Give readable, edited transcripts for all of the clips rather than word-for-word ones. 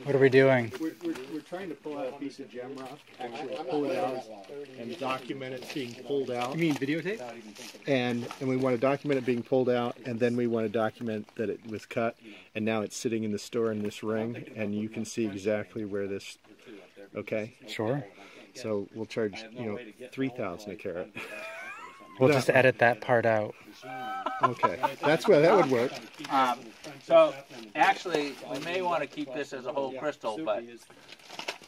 What are we doing? We're trying to pull out a piece of gem rock, actually pull it out and document it being pulled out. You mean videotape? And we want to document it being pulled out, and then we want to document that it was cut, and now it's sitting in the store in this ring, and you can see exactly where this, okay? Sure. So we'll charge, you know, $3,000 a carat. We'll just edit that part out. Okay, that's where that would work. So actually, we may want to keep this as a whole crystal,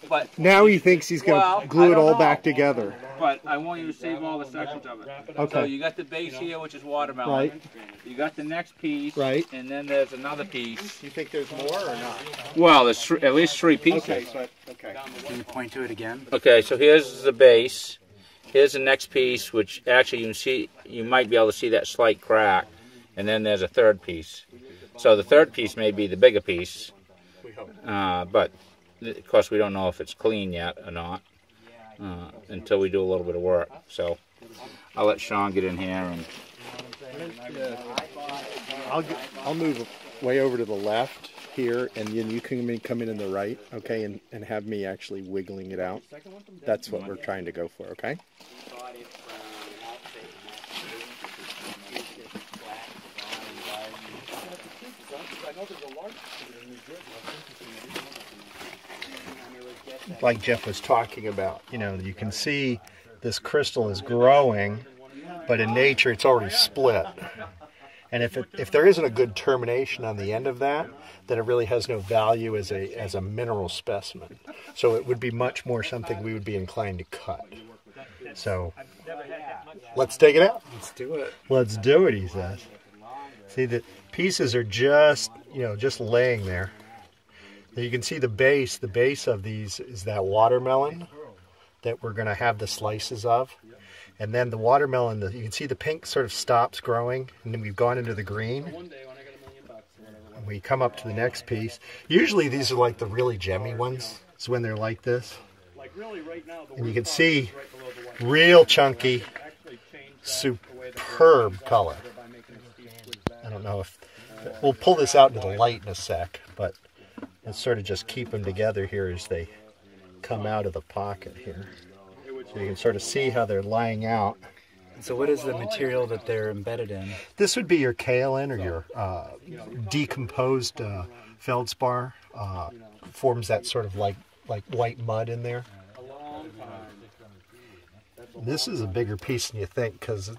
but Now he thinks he's going to glue it all back together. But I want you to save all the sections of it. Okay. So you got the base here, which is watermelon. Right. You got the next piece. Right. And then there's another piece. You think there's more or not? Well, there's at least 3 pieces. Okay, so, okay. Can you point to it again? Okay, so here's the base. Here's the next piece, which actually you can see, you might be able to see that slight crack. And then there's a third piece. So the third piece may be the bigger piece. But of course we don't know if it's clean yet or not until we do a little bit of work. So I'll let Sean get in here and I'll move way over to the left here, and then you can come in the right, okay, and have me actually wiggling it out. That's what we're trying to go for, okay? Like Jeff was talking about, you know, you can see this crystal is growing, but in nature it's already split. And if there isn't a good termination on the end of that, then it really has no value as a mineral specimen. So it would be much more something we would be inclined to cut. So let's take it out. Let's do it. Let's do it, he says. See, the pieces are just, you know, just laying there. You can see the base of these is that watermelon that we're going to have the slices of. And then the watermelon, you can see the pink sort of stops growing, and then we've gone into the green. And we come up to the next piece. Usually these are like the really gemmy ones. It's when they're like this. And you can see real chunky, superb color. I don't know if... We'll pull this out into the light in a sec, but let's sort of just keep them together here as they come out of the pocket here. So you can sort of see how they're lying out. So what is the material that they're embedded in? This would be your kaolin or your decomposed feldspar. Forms that sort of like white mud in there. This is a bigger piece than you think because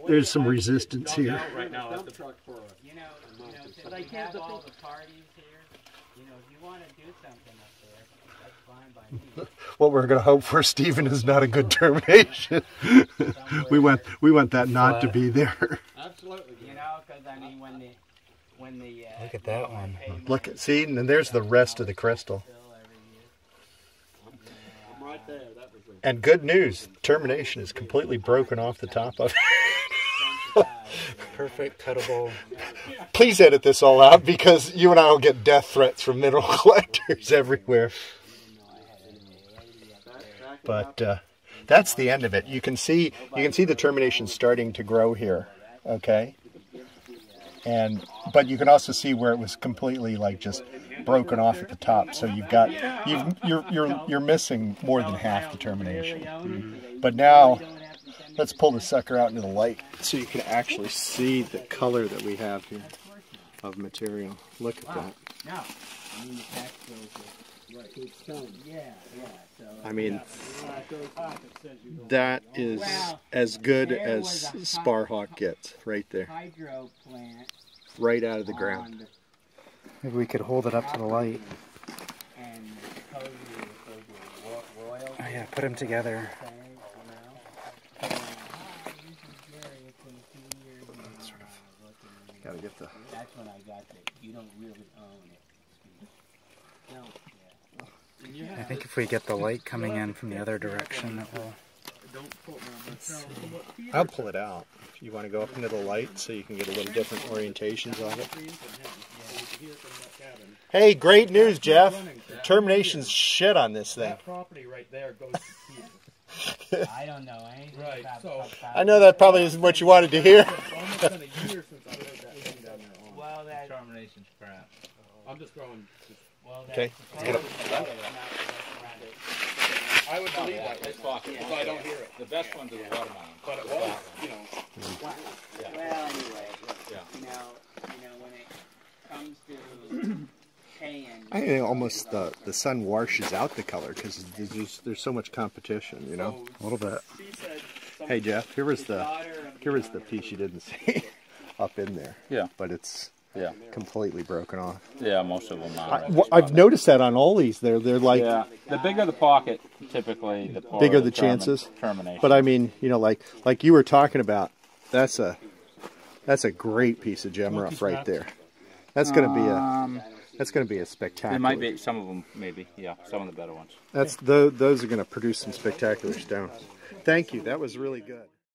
there's some resistance here. Like have all the parties here. You know, if you want to do something up there, that's fine by me. What we're going to hope for, Stephen, is not a good termination. we want that not to be there. Absolutely. You know, because I mean, when the look at that one. Look at, see, and there's the rest of the crystal. I'm right there. That was and good news, termination is completely broken off the top of it. Perfect cuttable. Please edit this all out because you and I will get death threats from mineral collectors everywhere. But that's the end of it. You can see the termination starting to grow here. Okay. But you can also see where it was completely like just broken off at the top. So you're missing more than half the termination. But now let's pull the sucker out into the light so you can actually see the color that we have here of material. Look at that. I mean, that is as good as SparHawk gets right there. Right out of the ground. Maybe we could hold it up to the light. Oh yeah, put them together. Gotta get the... That's when I got that you don't really own it. I think if we get the light coming in from the other direction, it will... I'll pull it out. If you want to go up into the light so you can get a little different orientations of it. Hey, great news, Jeff. Termination's shit on this thing. That property right there goes to here. I don't know anything about I know that probably isn't what you wanted to hear. It's almost been a year since I heard that thing down there on. Well, that. Termination's crap. I'm just throwing. Well, Okay. I would believe that. It's fucking. If I don't hear it. The best ones are the watermelon. But it was, you know. Well, anyway, you know, when it comes to paying. I think almost the sun washes out the color because there's so much competition, you know. A little bit. Hey Jeff, here was the piece you didn't see up in there. Yeah. But it's Yeah. completely broken off. Yeah, most of them are. I've noticed that on all these. They're like The bigger the pocket, typically the poorer bigger the chances. Termination. But I mean, you know, like you were talking about, that's a great piece of gem rough right there. That's gonna be a spectacular. There might be some of them, maybe. Yeah, some of the better ones. Those are gonna produce some spectacular stones. Thank you. That was really good.